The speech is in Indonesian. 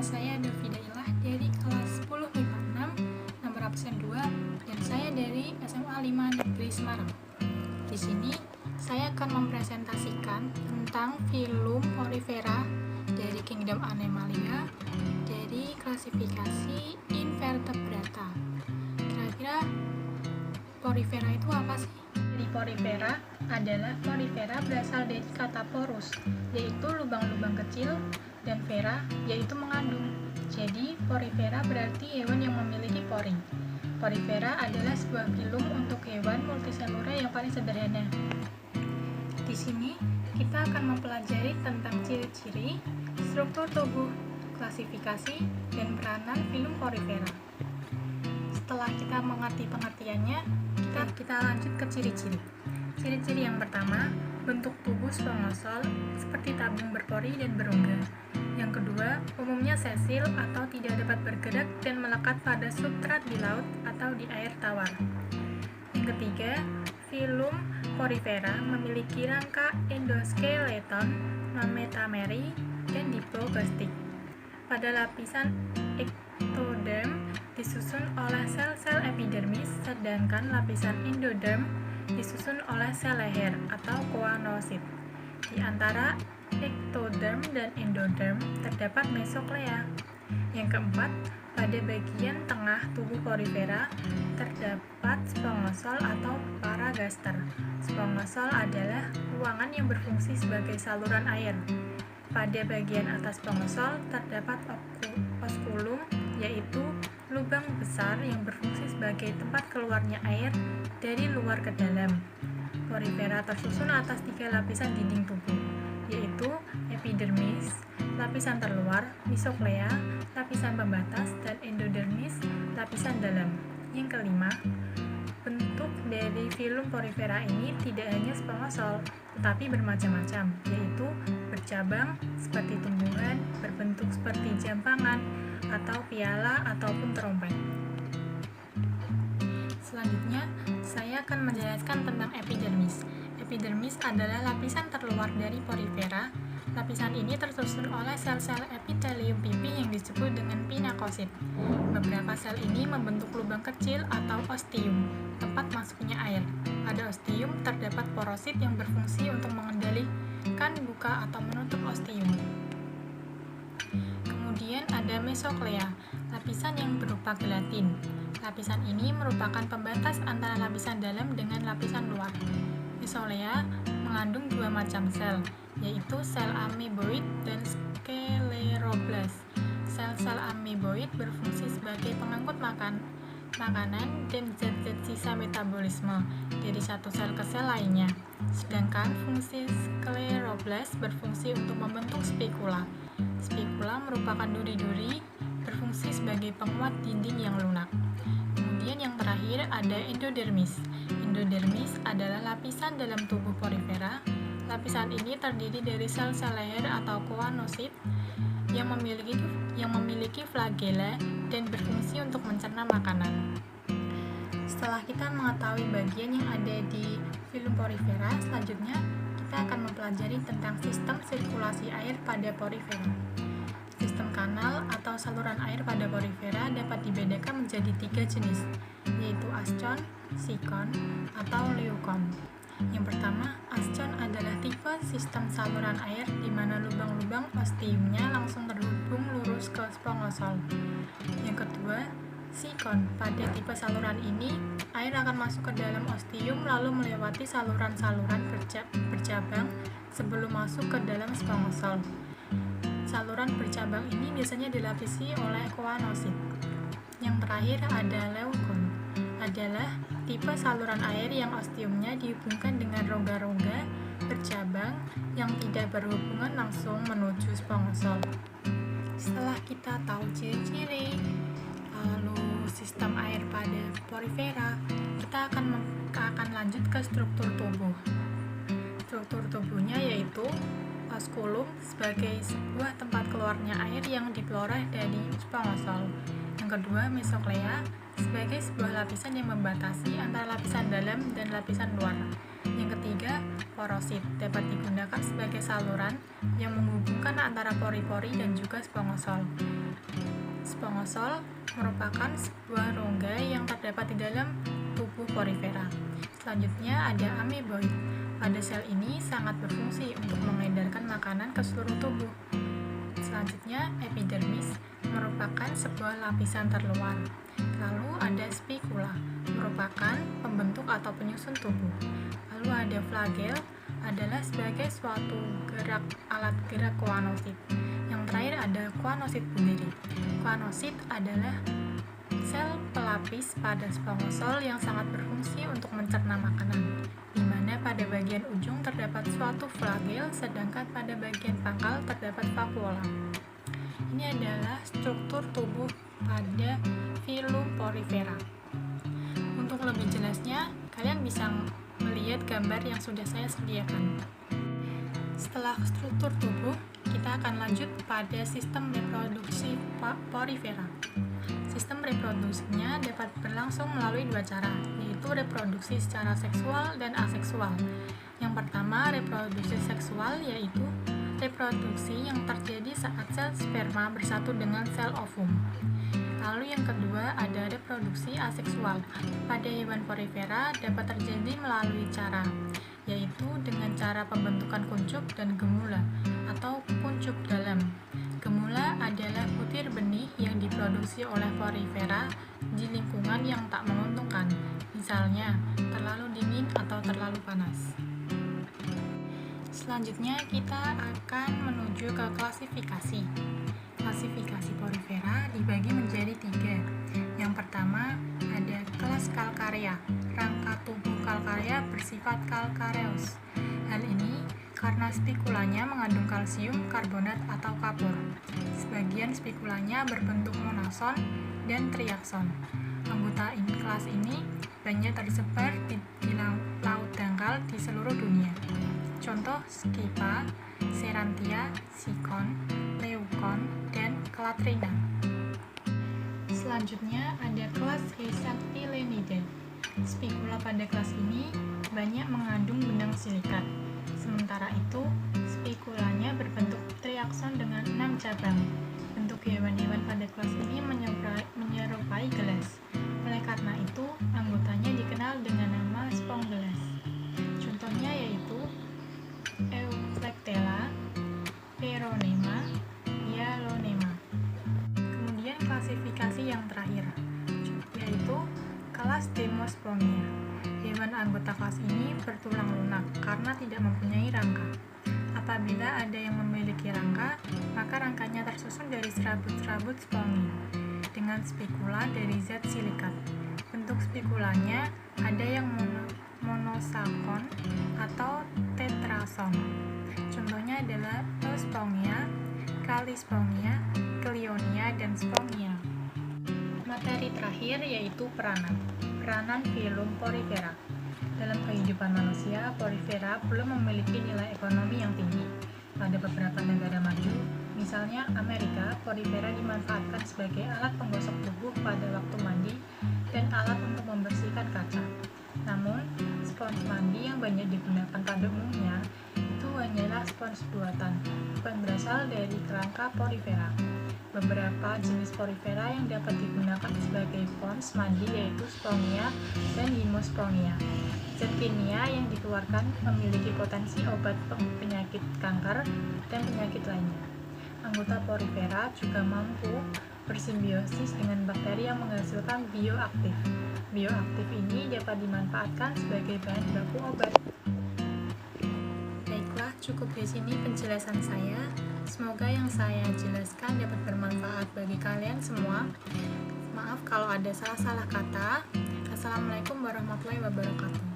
saya Devi Dailah dari kelas 10 MIPA 6, nomor absen 2, dan saya dari SMA 5 Negeri Semarang. Di sini saya akan mempresentasikan tentang filum Porifera dari Kingdom Animalia dari klasifikasi Invertebrata. Kira-kira Porifera itu apa sih? Jadi Porifera adalah Porifera berasal dari kata porus, yaitu lubang-lubang kecil, dan vera yaitu mengandung. Jadi Porifera berarti hewan yang memiliki pori. Porifera adalah sebuah filum untuk hewan multiselula yang paling sederhana. Di sini kita akan mempelajari tentang ciri-ciri, struktur tubuh, klasifikasi, dan peranan filum Porifera. Setelah kita mengerti pengertiannya, kita lanjut ke ciri-ciri. Ciri-ciri yang pertama, bentuk tubuh spongosol seperti tabung berpori dan berongga. Yang kedua, umumnya sesil atau tidak dapat bergerak dan melekat pada substrat di laut atau di air tawar. Yang ketiga, filum Porifera memiliki rangka endoskeleton, non-metameri, dan diploblastik. Pada lapisan ektoderm disusun oleh sel-sel epidermis, sedangkan lapisan endoderm disusun oleh sel leher atau koanosit. Di antara ektoderm dan endoderm terdapat mesoklea. Yang keempat, pada bagian tengah tubuh Porifera terdapat spongosol atau paragaster. Spongosol adalah ruangan yang berfungsi sebagai saluran air. Pada bagian atas spongosol terdapat osculum, yaitu lubang besar yang berfungsi sebagai tempat keluarnya air dari luar ke dalam. Porifera tersusun atas 3 lapisan dinding tubuh, yaitu epidermis, lapisan terluar, mesoklea, lapisan pembatas, dan endodermis, lapisan dalam. Yang kelima, bentuk dari filum Porifera ini tidak hanya spongosol, tetapi bermacam-macam, yaitu bercabang seperti tumbuhan, berbentuk seperti jampangan, atau piala ataupun trompet. Selanjutnya, saya akan menjelaskan tentang epidermis. Epidermis adalah lapisan terluar dari Porifera. Lapisan ini tersusun oleh sel-sel epitelium pipi yang disebut dengan pinakosit. Beberapa sel ini membentuk lubang kecil atau ostium, tempat masuknya air. Pada ostium terdapat porosit yang berfungsi untuk mengendalikan buka atau menutup ostium. Kemudian ada mesoklea, lapisan yang berupa gelatin. Lapisan ini merupakan pembatas antara lapisan dalam dengan lapisan luar. Mesoklea mengandung 2 macam sel, yaitu sel ameboid dan scleroblast. Sel-sel ameboid berfungsi sebagai pengangkut makanan dan zat-zat sisa metabolisme dari satu sel ke sel lainnya. Sedangkan fungsi scleroblast berfungsi untuk membentuk spikula. Spikula merupakan duri-duri berfungsi sebagai penguat dinding yang lunak. Kemudian yang terakhir ada endodermis. Endodermis adalah lapisan dalam tubuh Porifera. Lapisan ini terdiri dari sel-sel leher atau koanosit yang memiliki flagella dan berfungsi untuk mencerna makanan. Setelah kita mengetahui bagian yang ada di filum Porifera, selanjutnya kita akan mempelajari tentang sistem sirkulasi air pada Porifera. Sistem kanal atau saluran air pada Porifera dapat dibedakan menjadi 3 jenis, yaitu ascon, sikon, atau leukon. Yang pertama, ascon adalah tipe sistem saluran air di mana lubang-lubang ostiumnya langsung terhubung lurus ke spongosol. Yang kedua, sikon. Pada tipe saluran ini, air akan masuk ke dalam ostium lalu melewati saluran-saluran bercabang sebelum masuk ke dalam spongosol. Saluran bercabang ini biasanya dilapisi oleh koanosit. Yang terakhir ada leukon, adalah tipe saluran air yang ostiumnya dihubungkan dengan rongga-rongga bercabang yang tidak berhubungan langsung menuju spongosol. Setelah kita tahu ciri-ciri lalu sistem air pada Porifera, kita akan lanjut ke struktur tubuh. Struktur tubuhnya yaitu osculum sebagai sebuah tempat keluarnya air yang diperoleh dari spongosol. Yang kedua, mesoklea sebagai sebuah lapisan yang membatasi antara lapisan dalam dan lapisan luar. Yang ketiga, porosit, dapat digunakan sebagai saluran yang menghubungkan antara pori-pori dan juga spongosol. Spongosol merupakan sebuah rongga yang terdapat di dalam tubuh porifera. Selanjutnya ada ameboid. Pada sel ini sangat berfungsi untuk mengedarkan makanan ke seluruh tubuh. Selanjutnya epidermis merupakan sebuah lapisan terluar. Lalu ada spikula, merupakan pembentuk atau penyusun tubuh. Lalu ada flagel, adalah sebagai suatu alat gerak choanosit. Yang terakhir ada choanosit sendiri. Choanosit adalah sel pelapis pada spongosol yang sangat berfungsi untuk mencerna makanan, di mana pada bagian ujung terdapat suatu flagel, sedangkan pada bagian pangkal terdapat vakuola. Ini adalah struktur tubuh pada filum porifera. Untuk lebih jelasnya, kalian bisa melihat gambar yang sudah saya sediakan. Setelah struktur tubuh, kita akan lanjut pada sistem reproduksi porifera. Sistem reproduksinya dapat berlangsung melalui dua cara, yaitu reproduksi secara seksual dan aseksual. Yang pertama, reproduksi seksual, yaitu reproduksi yang terjadi saat sel sperma bersatu dengan sel ovum. Lalu yang kedua ada reproduksi aseksual. Pada hewan porifera dapat terjadi melalui cara, yaitu dengan cara pembentukan kuncup dan gemula atau kuncup dalam. Gemula adalah butir benih yang diproduksi oleh porifera di lingkungan yang tak menguntungkan, misalnya terlalu dingin atau terlalu panas. Selanjutnya kita akan menuju ke klasifikasi. Klasifikasi porifera dibagi menjadi 3. Yang pertama ada kelas kalkarea. Rangka tubuh kalkarea bersifat kalkareus. Hal ini karena spikulanya mengandung kalsium karbonat atau kapur. Sebagian spikulanya berbentuk monason dan triakson. Anggota kelas ini banyak tersebar di laut dangkal di seluruh dunia. Contoh Scypha, Ceranthia, Sikon, Leucon, dan Clatrina. Selanjutnya ada kelas Hexactylenidae. Spikula pada kelas ini banyak mengandung benang silikat. Sementara itu, spikulanya berbentuk triakson dengan 6 cabang. Bentuk hewan-hewan pada kelas ini menyerupai gelas. Oleh karena itu, anggotanya dikenal dengan nama sponggelas. Contohnya yaitu Euplectella, Peronema, Hyalonema. Kemudian klasifikasi yang terakhir, yaitu kelas Demospermia. Hewan anggota kelas ini bertulang lunak karena tidak mempunyai rangka. Apabila ada yang memiliki rangka, maka rangkanya tersusun dari serabut-serabut spongi dengan spikula dari zat silikat. Bentuk spikulanya ada yang monosakon atau tetrason. Contohnya adalah Euspongia, Callispongia, Cleonia, dan Spongia. Materi terakhir yaitu peranan filum porifera. Dalam kehidupan manusia, porifera belum memiliki nilai ekonomi yang tinggi. Pada beberapa negara maju, misalnya Amerika, porifera dimanfaatkan sebagai alat penggosok tubuh pada waktu mandi dan alat untuk membersihkan kaca. Namun, spons mandi yang banyak digunakan pada umumnya itu hanyalah spons buatan, bukan berasal dari kerangka porifera. Beberapa jenis porifera yang dapat digunakan sebagai spons mandi yaitu Spongia dan Hemospongia. Zat kimia yang dikeluarkan memiliki potensi obat penyakit kanker dan penyakit lainnya. Anggota porifera juga mampu bersimbiosis dengan bakteri yang menghasilkan bioaktif. Bioaktif ini dapat dimanfaatkan sebagai bahan baku obat. Baiklah, cukup di sini penjelasan saya. Semoga yang saya jelaskan dapat bermanfaat bagi kalian semua. Maaf kalau ada salah-salah kata. Assalamualaikum warahmatullahi wabarakatuh.